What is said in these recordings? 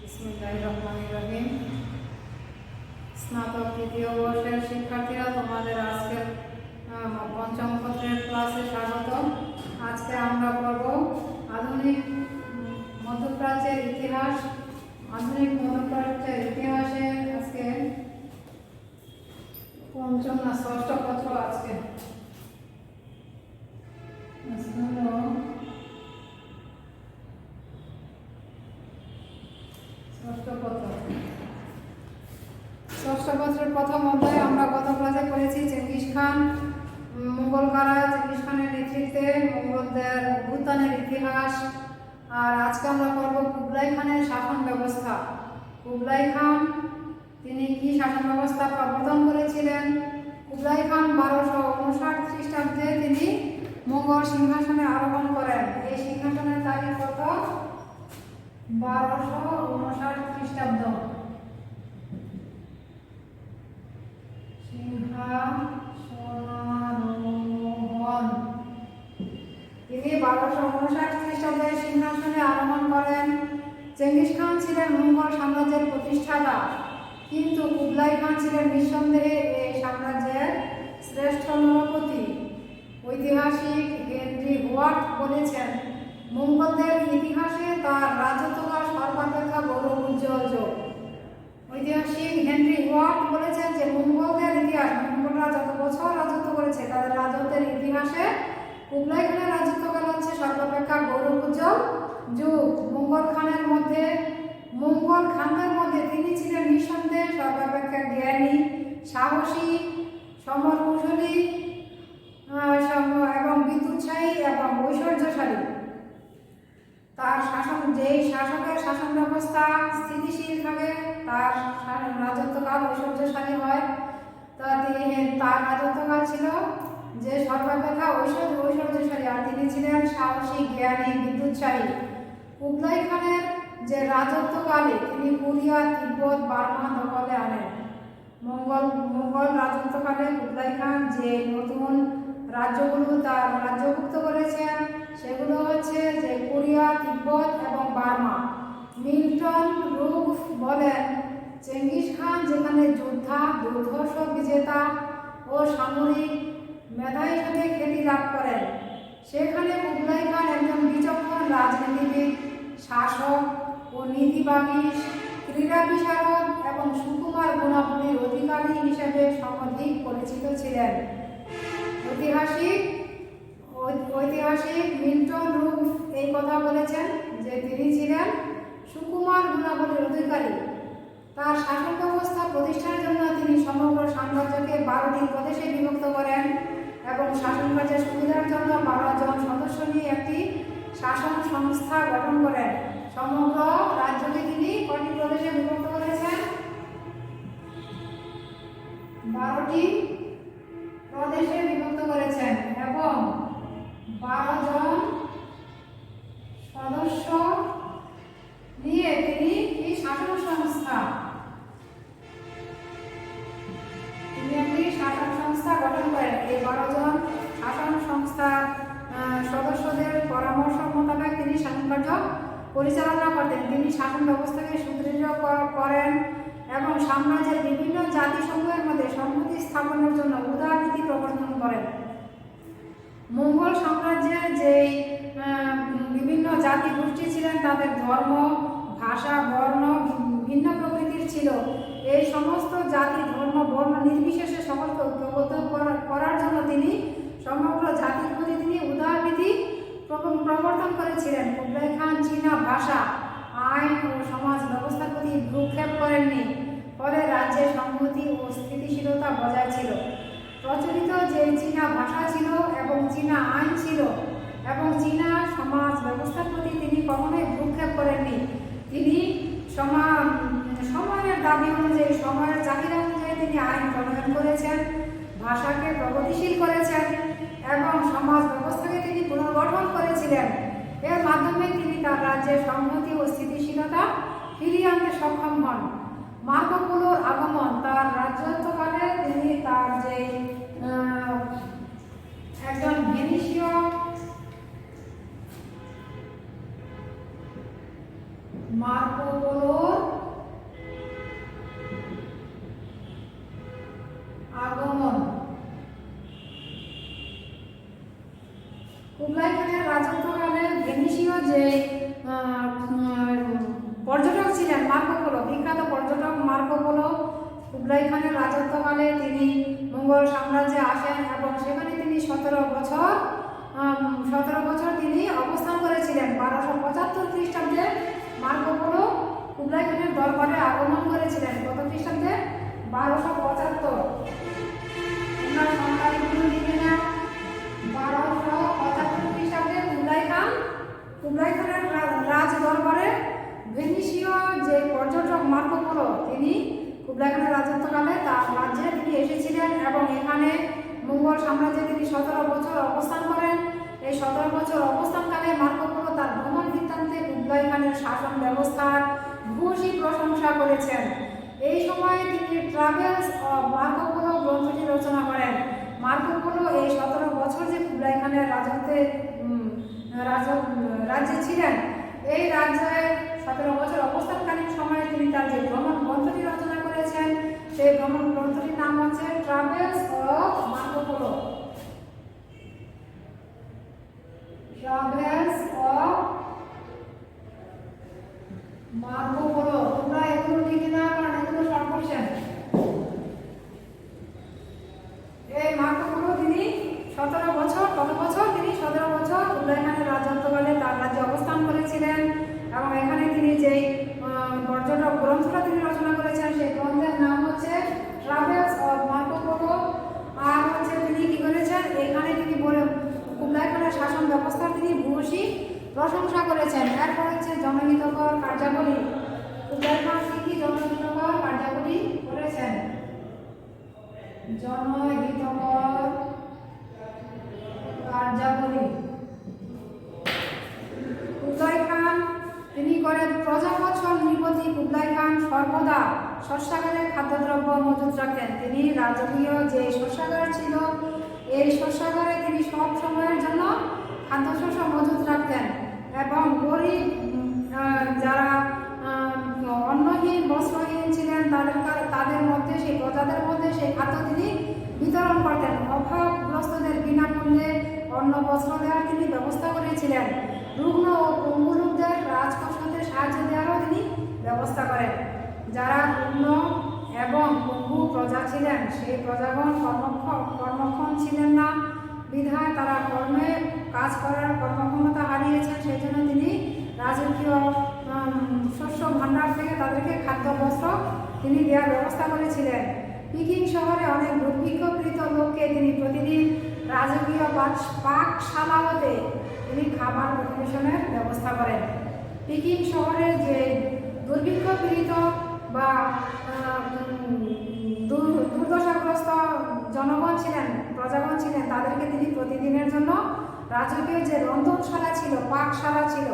বিসমিল্লাহির রহমানির রহিম। স্নাতক তৃতীয় বর্ষের শিক্ষার্থীরা, তোমাদের আজকের পঞ্চম পত্রের ক্লাসে স্বাগত। আজকে আমরা পড়ব আধুনিক মধ্যপ্রাচ্যের ইতিহাস। আধুনিক মধ্যপ্রাচ্যের ইতিহাসে আজকে পঞ্চম না ষষ্ঠ পত্র। আজকে ষষ্ঠ পত্রের প্রথম অধ্যায়ে আমরা গত ক্লাসে পড়েছি চেঙ্গিস খান, মুঘল কারা, চেঙ্গিস খানের নেতৃত্বে মঙ্গলদের অভ্যুত্থানের ইতিহাস। আর আজকে আমরা পড়ব কুবলাই খানের শাসন ব্যবস্থা। কুবলাই খান তিনি কি শাসন ব্যবস্থা প্রবর্তন করেছিলেন? কুবলাই খান 1259 খ্রিস্টাব্দে তিনি মুঘল সিংহাসনে আরোহণ করেন। এই সিংহাসনের তারিখ কত? 1259 খ্রিস্টাব্দ। সিংহাসনারোহণ তিনি 1259 খ্রিস্টাব্দে সিংহাসনে আরোহণ করেন। চেঙ্গিস খান ছিলেন মুঘল সাম্রাজ্যের প্রতিষ্ঠাতা, কিন্তু কুবলাই খান ছিলেন নিঃসন্দেহে এই সাম্রাজ্যের শ্রেষ্ঠ নরপতি। ঐতিহাসিক হেনরি হোয়াট বলেছেন, মঙ্গলদের ইতিহাসে তার রাজত্বকাল সর্বাপেক্ষা গৌরব উজ্জ্বল যুগ। ঐতিহাসিক হেনরি হোয়াট বলেছেন যে মঙ্গলদের ইতিহাস, মঙ্গলরা যত বছর রাজত্ব করেছে তাদের রাজত্বের ইতিহাসে কুবলাই খানের রাজত্বকাল হচ্ছে সর্বাপেক্ষা গৌরব উজ্জ্বল যুগ। মঙ্গল খানদের মধ্যে তিনি ছিলেন নিঃসন্দেহে সর্বাপেক্ষা জ্ঞানী, সাহসী, সমর কুশলী এবং বিদ্যুৎসাহী এবং ঐশ্বর্যশালী। তার যেই শাসকের শাসন ব্যবস্থা স্থিতিশীল থাকে তার রাজত্বকাল ঐশ্বর্যশালী হয়। তার রাজত্বকাল ছিল যে সর্বাপেক্ষা ঐশ্বর্যশালী, আর তিনি ছিলেন সাহসী, জ্ঞানী, বিদ্যুৎসাহী। কুবলাই খানের যে রাজত্বকালে তিনি কোরিয়া, তিব্বত, বার্মা দখলে আনেন। মঙ্গল রাজত্বকালে কুবলাই খান যে নতুন রাজ্যগুলো তার রাজ্যভুক্ত করেছেন সেগুলো হচ্ছে যে কোরিয়া, তিব্বত এবং বার্মা। মিল্টন রুফ বলেন, চেঙ্গিস খান যেখানে যোদ্ধা, দুর্ধর্ষ বিজেতা ও সামরিক মেধা হিসেবে খ্যাতি লাভ করেন, সেখানে কুবলাই খান একজন বিচক্ষণ রাজনীতিবিদ, শাসক ও নীতিবাদী, ক্রীড়া বিশারদ এবং সুকুমার গুণাবলীর অধিকারী হিসেবে সমধিক পরিচিত ছিলেন। ঐতিহাসিক মিল্টন রুফ এই কথা বলেছেন যে তিনি ছিলেন সুকুমার গুণাবলীর অধিকারী। তার শাসন ব্যবস্থা প্রতিষ্ঠার জন্য তিনি সমগ্র সাম্রাজ্যকে 12টি প্রদেশে বিভক্ত করেন এবং শাসন কার্যের সুবিধার জন্য 12 জন সদস্য নিয়ে একটি শাসন সংস্থা গঠন করেন। সমগ্র রাজ্যকে তিনি কয়টি প্রদেশে বিভক্ত করেছেন? 12টি প্রদেশে বিভক্ত করেছেন এবং 12 জন সদস্য নিয়ে তিনি এই শাসন সংস্থা গঠন করেন। এই 12 জন শাসন সংস্থার সদস্যদের পরামর্শ মোতাবেক তিনি শাসন কার্য পরিচালনা করতেন। তিনি শাসন ব্যবস্থাকে সুদৃঢ় করেন এবং সাম্রাজ্যের বিভিন্ন জাতিসমূহের মধ্যে সংহতি স্থাপনের জন্য উদারনীতি প্রবর্তন করেন। মঙ্গল সাম্রাজ্যের যে বিভিন্ন জাতি গোষ্ঠী ছিলেন তাদের ধর্ম, ভাষা, বর্ণ ভিন্ন প্রকৃতির ছিল। এই সমস্ত জাতি, ধর্ম, বর্ণ নির্বিশেষে সকলকে ঐক্যবদ্ধ করার জন্য তিনি সমগ্র জাতির প্রতি তিনি উদারনীতি প্রবর্তন করেছিলেন। কুবলাই খান চীনা ভাষা, আইন ও সমাজ ব্যবস্থার প্রতি ভ্রুক্ষেপ করেননি, ফলে রাজ্যের সংহতি ও স্থিতিশীলতা বজায় ছিল। প্রচলিত যে চীনা ভাষা ছিল এবং চীনা আইন ছিল এবং চীনা সমাজ ব্যবস্থার প্রতি তিনি কখনোই ভ্রুক্ষেপ করেননি। তিনি সময়ের দাবি অনুযায়ী, সময়ের চাহিদা অনুযায়ী তিনি আইন প্রণয়ন করেছেন, ভাষাকে প্রগতিশীল করেছেন এবং সমাজ ব্যবস্থাকে তিনি পুনর্গঠন করেছিলেন। এর মাধ্যমে তিনি তার রাজ্যের সংহতি ও স্থিতিশীলতা ফিরিয়ে আনতে সক্ষম হন। মার্কো পোলোর আগমন তার রাজত্বকালে তিনি তার যে একজন ভেনিসীয় মার্কো পোলোর যে পর্যটক ছিলেন মার্কো পোলো, বিখ্যাত পর্যটক মার্কো পোলো কুবলাই খানের রাজত্বকালে তিনি মঙ্গল সাম্রাজ্যে আসেন এবং সেখানে তিনি 17 বছর তিনি অবস্থান করেছিলেন। 1275 খ্রিস্টাব্দে মার্কো পোলো কুবলাই খানের দরবারে আগমন করেছিলেন। কত খ্রিস্টাব্দে? 1275। আপনার সংখ্যাগুলো লিখে নেন। 1275 খ্রিস্টাব্দে কুবলাই খানের রাজ দরবারে ভেনিসীয় যে পর্যটক মার্কো পোলো তিনি কুবলাই খানের রাজত্বকালে তার রাজ্যে তিনি এসেছিলেন এবং এখানে মঙ্গল সাম্রাজ্যে তিনি 17 বছর অবস্থান করেন। এই 17 বছর অবস্থানকালে মার্কো পোলো তার ভ্রমণ বৃত্তান্তে কুবলাই খানের শাসন ব্যবস্থার ভূয়সী প্রশংসা করেছেন। এই সময়ে তিনি ট্রাভেলস অফ মার্কো পোলো গ্রন্থটি রচনা করেন। মার্কো পোলো এই 17 বছর যে কুবলাই খানের রাজ্যে ছিলেন, এই রাজ্যে 17 বছর অবস্থানকালীন সময়ে তিনি তার যে ভ্রমণ গ্রন্থটি রচনা করেছেন, সেই ভ্রমণ গ্রন্থটির নাম হচ্ছে travels of Marco polo. Travels of Marco polo. তোমরা এগুলো লিখে নাও, কারণ এগুলো শর্ট কোশ্চেন। এই মার্কো পোলো তিনি 17 বছর, কত বছর? তিনি 17 বছর কুবলাই খানের রাজত্বকালে তার রাজ্যে অবস্থান করেছিলেন এবং এখানে তিনি যেই পর্যটক গ্রন্থটা তিনি রচনা করেছেন, সেই গ্রন্থের নাম হচ্ছে ট্রাভেলস অফ মার্কো পোলো। আর হচ্ছে তিনি কি করেছেন, এখানে তিনি কুবলাই খানের শাসন ব্যবস্থার তিনি ভূয়সী প্রশংসা করেছেন। এরপর হচ্ছে জনহিতকর কার্যাবলী। কুবলাই খান কি জনহিতকর কার্যাবলী করেছেন? জনহিতকর কার্যাবলী কুবলাই খান তিনি করেন প্রজাবৎসল নৃপতি কুবলাই খান সর্বদা শস্যাগারে খাদ্যদ্রব্য মজুত রাখতেন। তিনি রাজকীয় যে শস্যাগার ছিল, এই শস্যাগারে তিনি সব সময়ের জন্য খাদ্যশস্য মজুত রাখতেন এবং গরিব যারা অন্নহীন বস্ত্রহীন ছিলেন তাদের মধ্যে, সেই প্রজাদের মধ্যে সেই খাদ্য তিনি বিতরণ করতেন। অভাবগ্রস্তদের বিনামূল্যে অন্ন বস্ত্র দেওয়ার তিনি ব্যবস্থা করেছিলেন। রুগ্ন ও পঙ্গু লোকদের রাজকোষতে সাহায্য দেওয়ারও তিনি ব্যবস্থা করেন। যারা রুগ্ন এবং পঙ্গু প্রজা ছিলেন, সেই প্রজাগণ কর্মক্ষম ছিলেন না বিধায় তারা কর্মে কাজ করার কর্মক্ষমতা হারিয়েছেন। সেই জন্য তিনি রাজকীয় শস্য ভাণ্ডার থেকে তাদেরকে খাদ্য বস্ত্র তিনি দেওয়ার ব্যবস্থা করেছিলেন। পিকিং শহরে অনেক দুর্ভিক্ষপীড়িত লোককে তিনি প্রতিদিন রাজকীয় পাকশালা হতে তিনি খাবার পরিবেশনের ব্যবস্থা করেন। পিকিং শহরে যে দুর্ভিক্ষপীড়িত বা দুর্দশাগ্রস্ত জনগণ ছিলেন, প্রজাগণ ছিলেন, তাদেরকে তিনি প্রতিদিনের জন্য রাজকীয় যে রন্ধনশালা ছিল, পাকশালা ছিল,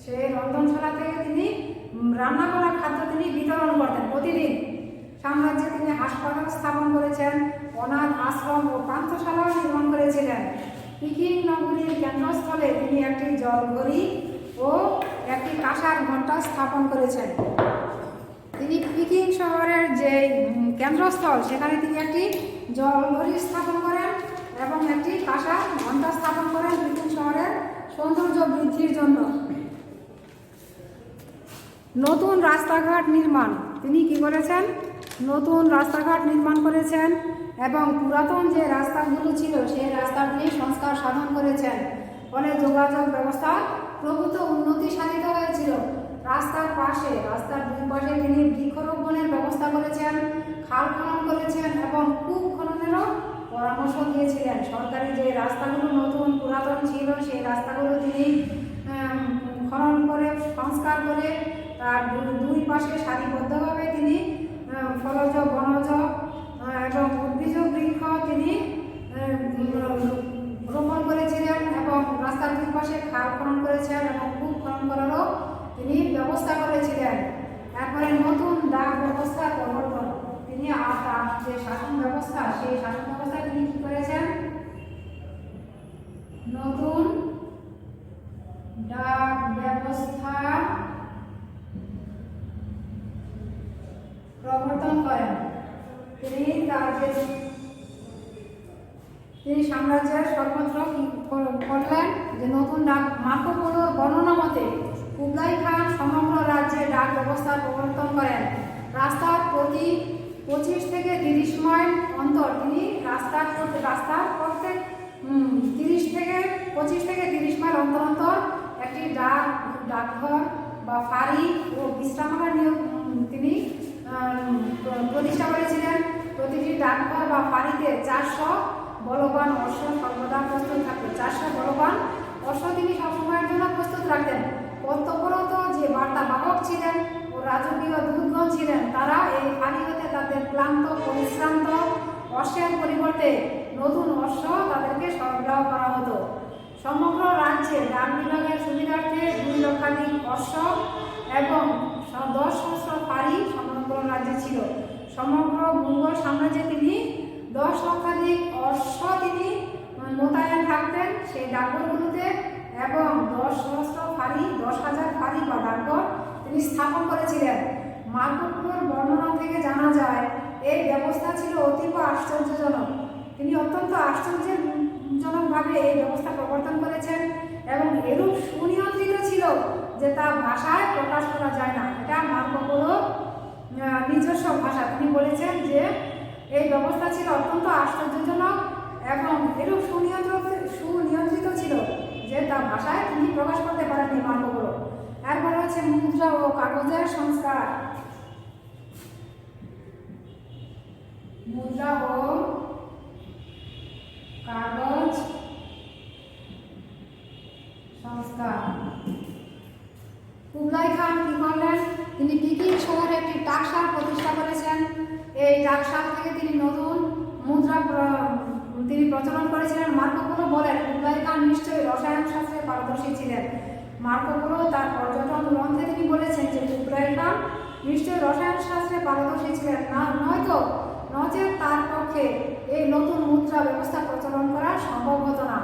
সেই রন্ধনশালা থেকে তিনি রান্না করা খাদ্য তিনি বিতরণ করতেন প্রতিদিন। সাম্রাজ্যে তিনি হাসপাতাল স্থাপন করেছেন, অনাথ আশ্রম ও পান্থশালাও নির্মাণ করেছিলেন। পিকিং নগরীর কেন্দ্রস্থলে তিনি একটি জলঘড়ি ও একটি কাঁসার ঘণ্টা স্থাপন করেছেন। তিনি পিকিং শহরের যে কেন্দ্রস্থল, সেখানে তিনি একটি জলঘড়ি স্থাপন করেন এবং একটি কাঁসার ঘণ্টা স্থাপন করেন পিকিং শহরের সৌন্দর্য বৃদ্ধির জন্য। নতুন রাস্তাঘাট নির্মাণ, তিনি কি করেছেন? নতুন রাস্তাঘাট নির্মাণ করেছেন এবং পুরাতন যে রাস্তাগুলো ছিল সেই রাস্তাগুলি সংস্কার সাধন করেছেন। ফলে যোগাযোগ ব্যবস্থা প্রভূত উন্নতি সাধিত হয়েছিল। রাস্তার দুই পাশে তিনি বৃক্ষরোপণের ব্যবস্থা করেছেন, খাল খনন করেছেন এবং কূপ খননেরও পরামর্শ দিয়েছিলেন। সরকারি যে রাস্তাগুলো নতুন পুরাতন ছিল, সেই রাস্তাগুলো তিনি খনন করে সংস্কার করে তার দুই পাশে সারিবদ্ধভাবে তিনি ফলজ বনজ এবং উদ্ভিজ বৃক্ষ তিনি রোপণ করেছিলেন এবং রাস্তার দুই পাশে খাল খনন করেছেন এবং কূপ খনন করারও তিনি ব্যবস্থা করেছিলেন। এরপরে নতুন ডাক ব্যবস্থার প্রবর্তন, তিনি তার যে শাসন ব্যবস্থা, সেই শাসন ব্যবস্থা তিনি কি করেছেন? নতুন ডাক ব্যবস্থা প্রবর্তন করেন। তিনি তার যে তিনি সাম্রাজ্যের সর্বত্র করলেন যে নতুন ডাক মার্কো পোলোর বর্ণনা মতে কুবলাই খান সমগ্র রাজ্যে ডাক ব্যবস্থার প্রবর্তন করেন। রাস্তার প্রতি 25 থেকে 30 মাইল অন্তর তিনি রাস্তার প্রত্যেক 25 থেকে 30 মাইল অন্তর অন্তর একটি ডাকঘর বা ফাঁড়ি ও বিশ্রামাগার তিনি প্রতিষ্ঠা করেছিলেন। প্রতিটি ডাকঘর বা ফাঁড়িতে 400 বলবান অশ্ব সর্বদা প্রস্তুত থাকতো। 400 বলবান অশ্ব তিনি সবসময়ের জন্য প্রস্তুত রাখতেন। কর্তব্যরত যে বার্তা বাহক ছিলেন ও রাজকীয় দূতগণ ছিলেন, তারা এই ফাঁড়ি হতে তাদের ক্লান্ত পরিশ্রান্ত অশ্বের পরিবর্তে নতুন অশ্ব তাদেরকে সরবরাহ করা হতো। সমগ্র রাজ্যে ডাক বিভাগের সুবিধার্থে 2 লক্ষাধিক অশ্ব এবং 10 সহস্র ফাঁড়ি সমগ্র রাজ্যে ছিল। সমগ্র মুঘল সাম্রাজ্যে তিনি 10 লক্ষাধিক অশ্ব তিনি মোতায়েন থাকতেন সেই ডাকঘরগুলোতে এবং 10 সহস্র ফাঁড়ি 10,000 ফাঁড়ি বা ডাকঘর তিনি স্থাপন করেছিলেন। মার্কো পোলোর বর্ণনা থেকে জানা যায় এই ব্যবস্থা ছিল অতীব আশ্চর্যজনক। তিনি অত্যন্ত আশ্চর্যজনকভাবে এই ব্যবস্থা প্রবর্তন করেছেন এবং এরূপ সুনিয়ন্ত্রিত ছিল যে তা ভাষায় প্রকাশ করা যায় না। এটা মার্কো পোলোর নিজস্ব ভাষা। তিনি বলেছেন যে এই ব্যবস্থা ছিল অত্যন্ত আশ্চর্যজনক এবং এরূপ সুনিয়ন্ত্রিত ছিল যে তা ভাষায় তিনি প্রকাশ করতে পারেননি মার্কো পোলো। এরপরে হচ্ছে মুদ্রা ও কাগজের সংস্কার। মুদ্রা ও কাগজ সংস্কার। কুবলাই খান কি করলেন? তিনি পিকিং শহরে একটি টাকশাল প্রতিষ্ঠা করেছেন। এই টাকশাল থেকে তিনি নতুন মুদ্রা তিনি প্রচলন করেছিলেন। মার্কো পোলো বলেন কুবলাই খান নিশ্চয়ই রসায়ন শাস্ত্রে পারদর্শী ছিলেন। মার্কো পোলো তার পর্যটন গ্রন্থে তিনি বলেছেন যে কুবলাই খান নিশ্চয়ই রসায়ন শাস্ত্রে পারদর্শী ছিলেন, নচেত তার পক্ষে এই নতুন মুদ্রা ব্যবস্থা প্রচলন করা সম্ভব হতো না।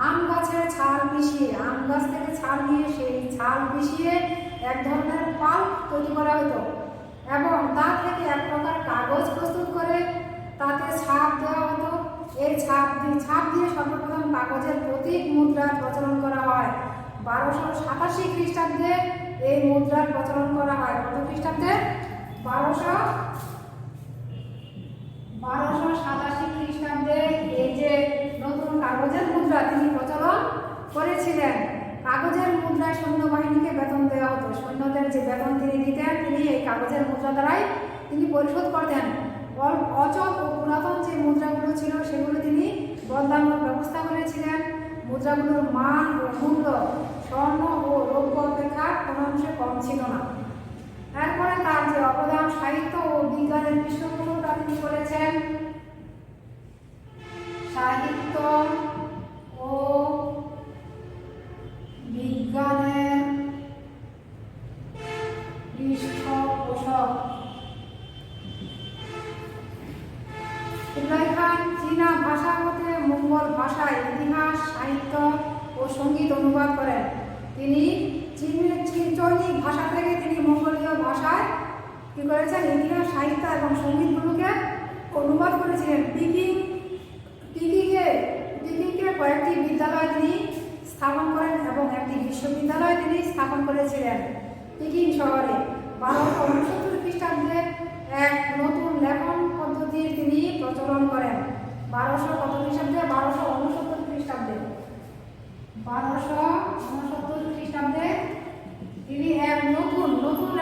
আম গাছের ছাল পিষিয়ে, আম গাছ থেকে ছাল নিয়ে সেই ছাল পিষিয়ে এক ধরনের পাল্প তৈরি করা হতো এবং তা থেকে এক প্রকার কাগজ প্রস্তুত করে তাতে ছাপ দেওয়া হতো। এই ছাপ দিয়ে সর্বপ্রথম কাগজের প্রতীক মুদ্রার প্রচলন করা হয়। 1287 খ্রিস্টাব্দে এই মুদ্রার প্রচলন করা হয়। কত খ্রিস্টাব্দে? 1287 খ্রিস্টাব্দে এই যে নতুন কাগজের মুদ্রা তিনি প্রচলন করেছিলেন। কাগজের মুদ্রায় সৈন্যবাহিনীকে বেতন দেওয়া হতো। সৈন্যদের যে বেতন তিনি দিতেন তিনি এই কাগজের মুদ্রা দ্বারাই তিনি পরিশোধ করতেন। অচল ও পুরাতন যে মুদ্রাগুলো ছিল সেগুলো তিনি বদলানোর ব্যবস্থা করেছিলেন। মুদ্রাগুলোর মান ও মূল্য স্বর্ণ ও রৌপ্য অপেক্ষা কোনো অংশে কম ছিল না। এরপরে তার যে অবদান সাহিত্য ও বিজ্ঞানের পৃষ্ঠপোষকতা তিনি করেছেন। সাহিত্য ও বিজ্ঞানের পৃষ্ঠপোষক। কুবলাই খান চীনা ভাষা হতে মঙ্গল ভাষায় ইতিহাস, সাহিত্য ও সঙ্গীত অনুবাদ করেন। তিনি চৈনিক ভাষা থেকে তিনি মঙ্গোলীয় ভাষায় কি করেছেন? ইতিহাস, সাহিত্য এবং সঙ্গীতগুলোকে অনুবাদ করেছিলেন। পিকিংয়ে কয়েকটি বিদ্যালয় তিনি স্থাপন করেন এবং একটি বিশ্ববিদ্যালয় তিনি স্থাপন করেছিলেন পিকিং শহরে। 1269 খ্রিস্টাব্দে এক নতুন লেখন পদ্ধতির তিনি প্রচলন করেন। 1200 কত খ্রিস্টাব্দে? 1269 খ্রিস্টাব্দে। 1269 খ্রিস্টাব্দে তিনি এক নতুন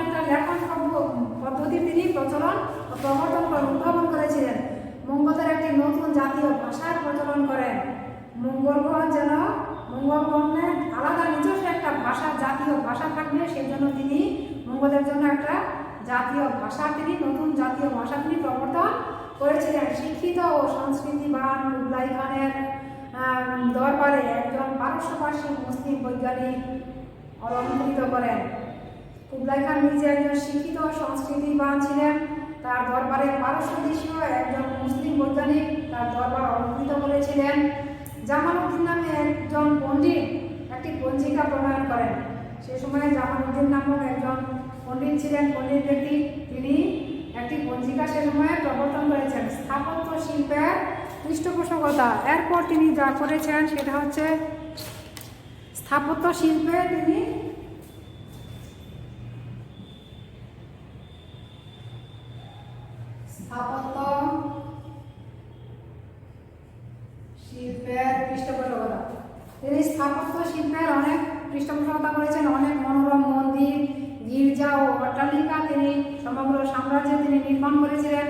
একটা লেখন পদ্ধতি তিনি উদ্ভাবন করেছিলেন। মঙ্গলদের একটি নতুন জাতীয় ভাষার প্রচলন করেন। মঙ্গলগণের আলাদা নিজস্ব একটা ভাষা, জাতীয় ভাষা থাকবে, সেই জন্য তিনি মঙ্গলদের জন্য একটা নতুন জাতীয় ভাষা তিনি প্রবর্তন করেছিলেন। শিক্ষিত ও সংস্কৃতিবান কুবলাই খানের দরবারে একজন পারস্যভাষী মুসলিম বৈজ্ঞানিক অলঙ্কৃত করেন। কুবলাই খান নিজে একজন শিক্ষিত ও সংস্কৃতিবান ছিলেন। তার দরবারে পারস্য দেশীয় একজন মুসলিম বৈজ্ঞানিক তার দরবার অলঙ্কৃত করেছিলেন। জামালউদ্দিন নামে একজন পণ্ডিত একটি পঞ্জিকা প্রণয়ন করেন। সে সময় জামালউদ্দিন নামক একজন পণ্ডিত ছিলেন, পণ্ডিত ব্যক্তি, তিনি একটি পঞ্জিকা সে সময়ে প্রবর্তন করেছেন। স্থাপত্য শিল্পের পৃষ্ঠপোষকতা। এরপর তিনি যা করেছেন সেটা হচ্ছে স্থাপত্য শিল্পে তিনি স্থাপত্য শিল্পের পৃষ্ঠপোষকতা। তিনি স্থাপত্য শিল্পের অনেক পৃষ্ঠপোষকতা করেছেন। অনেক মনোরম মন্দির, গির্জা ও অট্টালিকা তিনি সমগ্র সাম্রাজ্যে তিনি নির্মাণ করেছিলেন।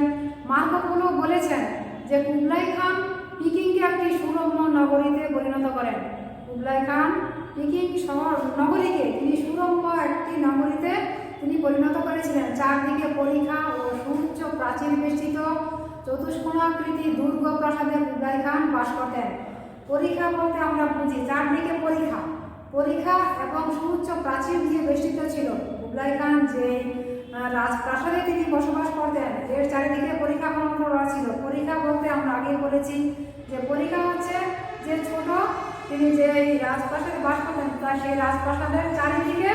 মার্কো পোলো বলেছেন যে কুবলাই খান পিকিংকে একটি সুরম্য নগরীতে পরিণত করেন। কুবলাই খান পিকিং শহর নগরীকে তিনি সুরম্য একটি নগরীতে তিনি পরিণত করেছিলেন। চারদিকে পরিখা ও সুউচ্চ প্রাচীর বেষ্টিত চতুষ্কোণাকৃতি দুর্গ প্রাসাদে কুবলাই খান বাস করতেন। পরিখা বলতে আমরা বুঝি চারদিকে পরিখা, পরিখা এবং সুউচ্চ প্রাচীর দিয়ে বেষ্টিত ছিল। কুবলাই খান যে রাজপ্রাসাদে তিনি বসবাস করতেন এর চারিদিকে পরিখা খনন করা ছিল। পরিখা বলতে আমরা আগে বলেছি যে পরিখা হচ্ছে যে ছোট, তিনি যে রাজপ্রাসাদে বাস করতেন তার সেই রাজপ্রাসাদের চারিদিকে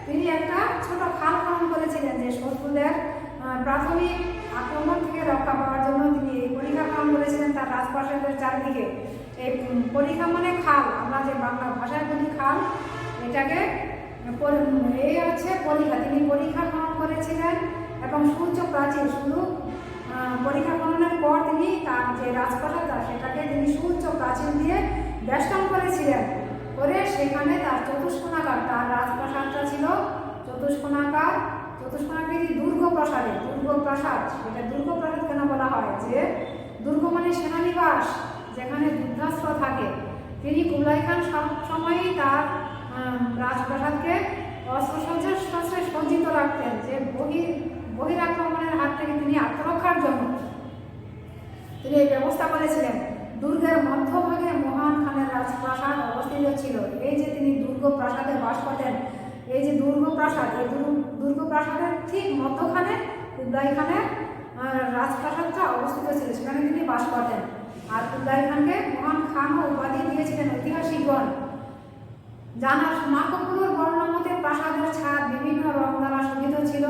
তিনি একটা ছোট খাল খনন করেছিলেন, যে শত্রুদের প্রাথমিক আক্রমণ থেকে রক্ষা পাওয়ার জন্য তিনি এই পরিখা খনন করেছিলেন তার রাজপ্রাসাদের চারিদিকে। এই পরিখা মানে খাল, আমরা যে বাংলা ভাষায় বলি খাল, এটাকে এই হচ্ছে পরিখা। তিনি পরিখা খনন করেছিলেন এবং সুউচ্চ প্রাচীর, শুধু পরিখা খননের পর তিনি তার যে রাজপ্রাসাদ সেটাকে তিনি সুউচ্চ প্রাচীর দিয়ে বেষ্টন করেছিলেন, করে সেখানে তার চতুষ্কোণাকার, তার রাজপ্রাসাদটা ছিল চতুষ্কোণাকার, চতুষ্কোণাকৃতি দুর্গ প্রাসাদে। দুর্গ প্রাসাদ, এটা দুর্গ প্রাসাদ কেন বলা হয়? যে দুর্গ মানে সেনানিবাস, যেখানে যুদ্ধাস্ত্র থাকে। তিনি কুবলাই খান সব সময়ই তার রাজপ্রাসাদকে অস্ত্রশস্ত্রে সজ্জিত রাখতেন, যে বহিরাক্রমণের হাত থেকে তিনি আত্মরক্ষার জন্য তিনি এই ব্যবস্থা করেছিলেন। দুর্গের মধ্যভাগে মহান খানের রাজপ্রাসাদ অবস্থিত ছিল। এই যে তিনি দুর্গ প্রাসাদে বাস করতেন, এই যে দুর্গ প্রাসাদ, এই দুর্গ প্রাসাদের ঠিক মধ্যখানে কুবলাই খানের রাজপ্রাসাদটা অবস্থিত ছিল, সেখানে তিনি বাস করতেন। আর কুবলাই খানকে মহান খানও উপাধি দিয়েছিলেন ঐতিহাসিকগণ। মার্কো পোলোর বর্ণনা মতে প্রাসাদের ছাদ বিভিন্ন রং দ্বারা শোভিত ছিল।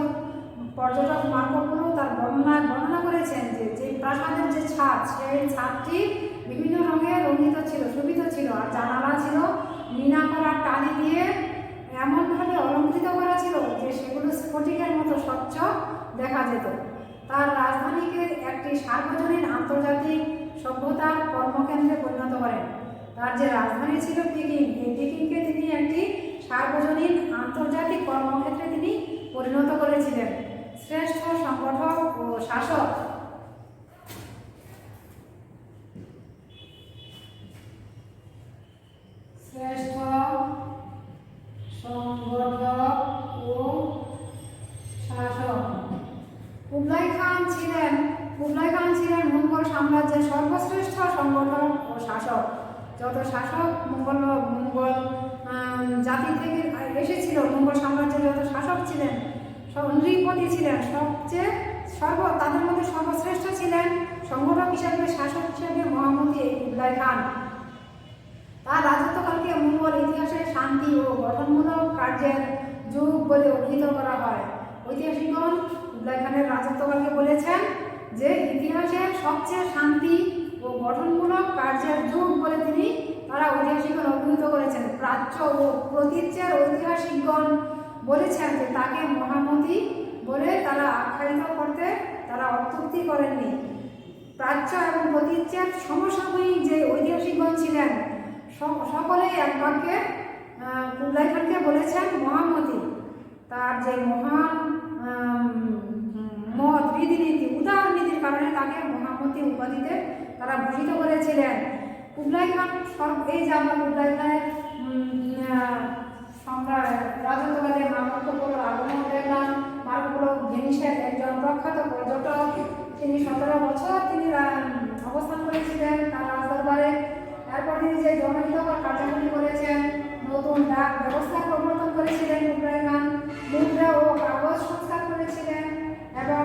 পর্যটক মার্কো পোলো তার বর্ণনা করেছেন যে প্রাসাদের যে ছাদ, সেই ছাদটি বিভিন্ন রঙে রঙিত ছিল, শোভিত ছিল। আর জানালা ছিল মিনা করা টালি দিয়ে এমনভাবে অলঙ্কৃত করা ছিল যে সেগুলো স্ফটিকের মতো স্বচ্ছ দেখা যেত। তার রাজধানীকে একটি সার্বজনীন আন্তর্জাতিক সভ্যতার কর্মকেন্দ্রে পরিণত করেন। তার যে রাজধানী ছিল পিকিং, এই পিকিংকে তিনি একটি সার্বজনীন আন্তর্জাতিক কর্মক্ষেত্রে তিনি পরিণত করেছিলেন। শ্রেষ্ঠ সংগঠক ও শাসক। শ্রেষ্ঠ সংগঠক ও শাসক। কুবলাই খান ছিলেন মঙ্গল সাম্রাজ্যের সর্বশ্রেষ্ঠ সংগঠক ও শাসক। যত শাসক মঙ্গল জাতি থেকে এসেছিল, মঙ্গল সাম্রাজ্যের যত শাসক ছিলেন, নৃপতি ছিলেন, তাদের মধ্যে সর্বশ্রেষ্ঠ ছিলেন সংগঠক হিসাবে, শাসক হিসাবে মহামতি কুবলাই খান। তার রাজত্বকালকে মঙ্গল ইতিহাসে শান্তি ও গঠনমূলক কার্যের যুগ বলে অভিহিত করা হয়। ঐতিহাসিকগণ কুবলাই খানের রাজত্বকালকে বলেছেন যে ইতিহাসের সবচেয়ে শান্তি ও গঠনমূলক কার্যের যুগ বলে তারা ঐতিহাসিকগণ অভিহিত করেছেন। প্রাচ্য ও প্রতীচ্যের ঐতিহাসিকগণ বলেছেন যে তাকে মহামতি বলে তারা আখ্যায়িত করতে তারা অত্যুক্তি করেননি। প্রাচ্য এবং প্রতীচ্যের সমসাময়িক যে ঐতিহাসিকগণ ছিলেন সকলেই এক বাক্যে কুবলাই খানকে বলেছেন মহামতি। তার যে মহান মত, রীতিনীতি, উদার নীতির কারণে তাকে মহামতি উপাধিতে তারা ভূষিত করেছিলেন। কুবলাই খান এই যে আমরা কুবলাই খানের রাজত্বকালে মার্কো পোলোর আগমন দেখলাম। মার্কো পোলো ভেনিসের একজন প্রখ্যাত পর্যটক। তিনি 17 বছর তিনি অবস্থান করেছিলেন তার রাজদরবারে। এরপর তিনি যে জনহিতকর কার্যাবলী করেছেন, নতুন ডাক ব্যবস্থা প্রবর্তন করেছিলেন কুবলাই খান, মুদ্রা ও কাগজ সংস্কার করেছিলেন এবং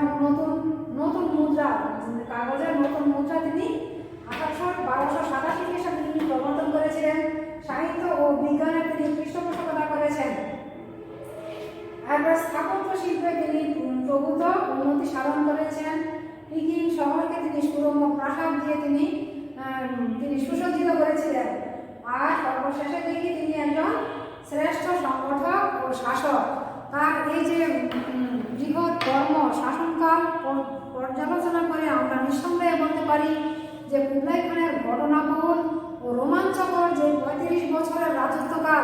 নতুন মুদ্রা, কাগজের নতুন মুদ্রা তিনি 1287 খ্রিস্টাব্দে তিনি প্রবর্তন করেছিলেন। সাহিত্য ও বিজ্ঞানের তিনি পৃষ্ঠপোষকতা করেছেন। এরপর স্থাপত্য শিল্পে তিনি প্রভূত উন্নতি সাধন করেছেন। পিকিং শহরকে তিনি সুরম্য প্রাসাদ দিয়ে তিনি তিনি সুসজ্জিত করেছিলেন। আর সর্বশেষে দেখি তিনি একজন শ্রেষ্ঠ সংগঠক ও শাসক। তার এই যে বৃহৎ কর্ম শাসনকাল পর্যালোচনা করে আমরা নিঃসন্দেহে বলতে পারি যে কুবলাই খানের ঘটনাবহুল ও রোমাঞ্চকর যে ৩৫ বছরের রাজত্বকাল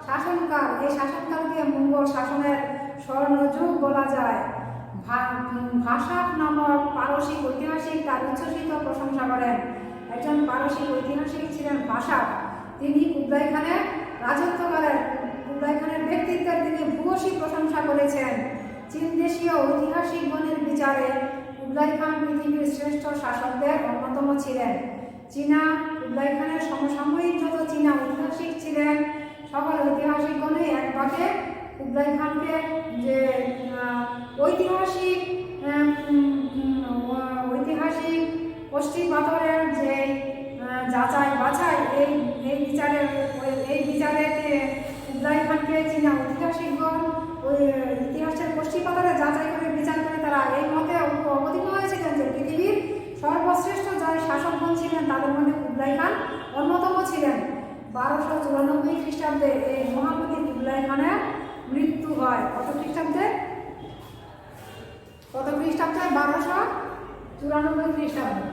শাসনকাল, এই শাসনকালকে মঙ্গল শাসনের স্বর্ণযুগ বলা যায়। ভাষাক নামক পারসিক ঐতিহাসিক তার উচ্ছ্বসিত প্রশংসা করেন। একজন পারসিক ঐতিহাসিক ছিলেন ভাষাক। তিনি কুবলাই খানের রাজত্বকালের কুবলাই খানের ব্যক্তিত্বের তিনি ভূয়সী প্রশংসা করেছেন। চীন দেশীয় ঐতিহাসিকগণের বিচারে কুবলাই খান পৃথিবীর শ্রেষ্ঠ শাসকদের অন্যতম ছিলেন। চীনা কুবলাই খানের সমসাময়িক যত চীনা ঐতিহাসিক ছিলেন সকল ঐতিহাসিকগণই এক বাক্যে কুবলাই খানকে যে ঐতিহাসিক কষ্টি পাথরের যে যাচাই বাছাই এই বিচারে কুবলাই খানকে চীনা ঐতিহাসিকগণ ওই ইতিহাসের কষ্টি পাথরে যাচাই করে বিচার করে তারা এই মতে অবতীর্ণ হয়েছিলেন যে পৃথিবীর সর্বশ্রেষ্ঠ যারা শাসকগণ ছিলেন তাদের মধ্যে কুবলাই খান অন্যতম ছিলেন। 1294 খ্রিস্টাব্দে এই মহামতি কুবলাই খানের মৃত্যু হয়। কত খ্রিস্টাব্দে? 1294 খ্রিস্টাব্দে।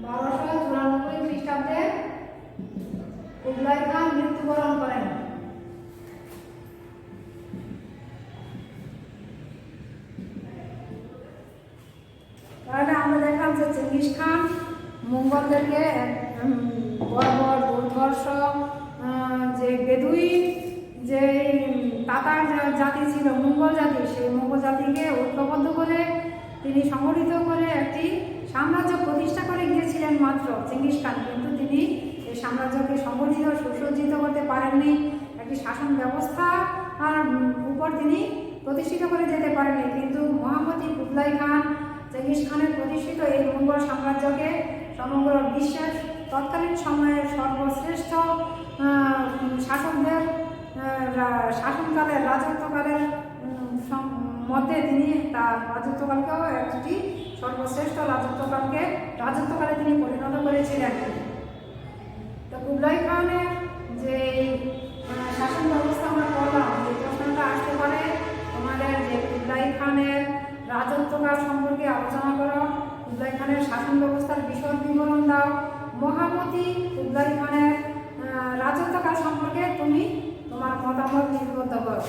1294 খ্রিস্টাব্দে কুবলাই খান মৃত্যুবরণ করেন। তাহলে আমরা দেখলাম যে চেঙ্গিস খান মঙ্গলদেরকে বর্বর দুর্ধর্ষ যে বেদুইন যে তাতার জাতি ছিল মঙ্গল জাতি, সেই মঙ্গল জাতিকে ঐক্যবদ্ধ করে তিনি সংগঠিত করে একটি সাম্রাজ্য প্রতিষ্ঠা করে গিয়েছিলেন মাত্র চেঙ্গিস খান। কিন্তু তিনি এই সাম্রাজ্যকে সংগঠিত সুসজ্জিত করতে পারেননি। একটি শাসন ব্যবস্থা উপর তিনি প্রতিষ্ঠিত করে যেতে পারেননি। কিন্তু মহামতি কুবলাই খান চেঙ্গিস খানের প্রতিষ্ঠিত এই মঙ্গল সাম্রাজ্যকে সমগ্র বিশ্বের তৎকালীন সময়ের সর্বশ্রেষ্ঠ শাসকদের শাসনকালের রাজত্বকালের মধ্যে তিনি তার রাজত্বকালকেও একটি সর্বশ্রেষ্ঠ রাজত্বকালে তিনি পরিণত করেছিলেন। তো কুবলাই খানের যে শাসন ব্যবস্থা আমরা করলাম, যে প্রশ্নটা আসতে পারে তোমাদের যে কুবলাই খানের রাজত্বকাল সম্পর্কে আলোচনা করো, কুবলাই খানের শাসন ব্যবস্থার বিশদ বিবরণ দাও, মহামতি কুবলাই খানের রাজত্বকাল সম্পর্কে তুমি তোমার মতামত লিপিবদ্ধ করো।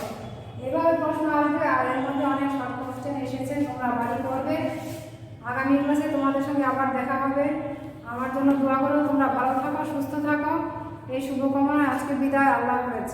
এভাবে প্রশ্ন আসবে আর এর মধ্যে অনেক শর্ট কোশ্চেন এসেছে, তোমরা বাড়ি করবে। আগামী ক্লাসে তোমাদের সঙ্গে আবার দেখা হবে। আমার জন্য দোয়া করো, তোমরা ভালো থাকো, সুস্থ থাকো। এই শুভকামনায় আজকে বিদায়। আল্লাহ হাফেজ।